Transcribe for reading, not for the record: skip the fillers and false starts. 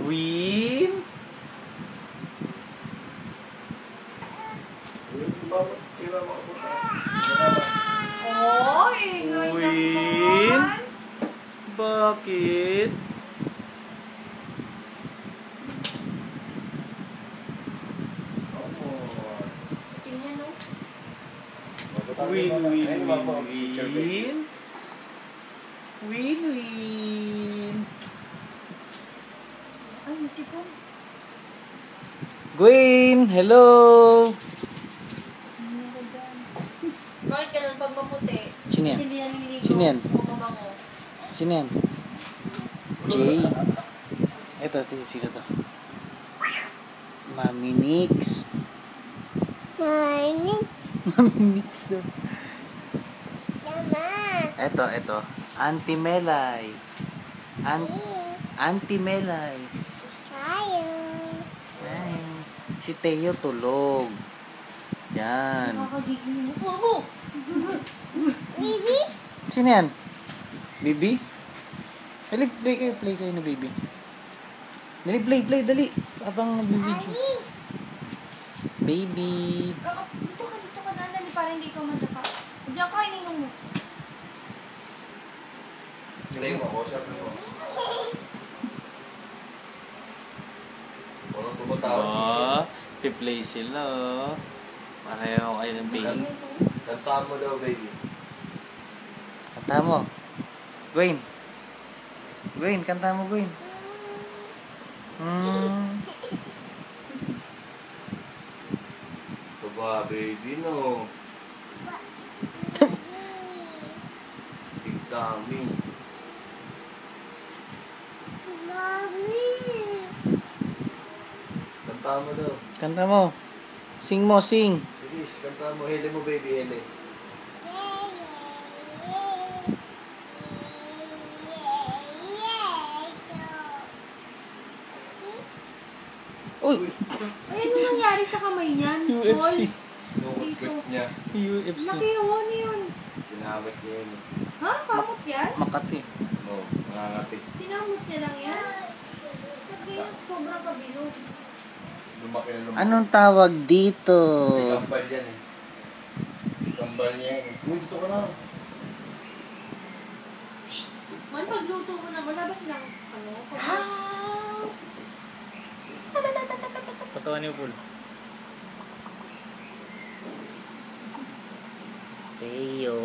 Win. Oh, ingay Win. naman. Bakit? Tingnan, no? Win, win, win, win. Win, win. Ay, nasipon. Gwen, hello. Bakit ganun pag maputi? Sino yan? Hindi naliligo. Sino yan? O mabango. Sino yan? Jay. Ito, sino to? Mami Nix. Mami Nix daw. Ito. Auntie Melay. Auntie Melay. Ay. Si Teo tulog. Yan. Nakakagigil mo. Bobo! Bibi? Sino yan? Bibi? Dali, play kayo na Bibi. Dali, play, dali. Habang nag-video. Baby. Dito ka na. Dali, para hindi ka madapa. Diyan ka, ininong mo. Play mo ako, sabi mo. Walang tumatawa. Oh, piplay sila. Pareho kayo ng baby. Kantaan mo daw, baby. Kanta mo. Gwen. Gwen, kanta mo, Gwen. Ito ba, baby, no? Big tummy. Mami. Kantaan mo daw. Kanta mo. Sing mo, sing. Bilis, kantaan mo. Hele mo, baby, hele. Uy! Ay, ano nangyari sa kamay niyan? UFC. Nukot quick niya. UFC. Laki yung ano yun. Ginamit niya yun. Ha? Kamot yan? Makati. No, nangangati. Tinamot niya lang yan? Sabi yun, sobrang kabilog. Lumaki na lumaki. Anong tawag dito? May kambal yan eh. Kambal niya yan eh. Uy, dito ka na. Man, pagluto mo na, wala ba silang, ano? Patawan niyo, Paul. Teo.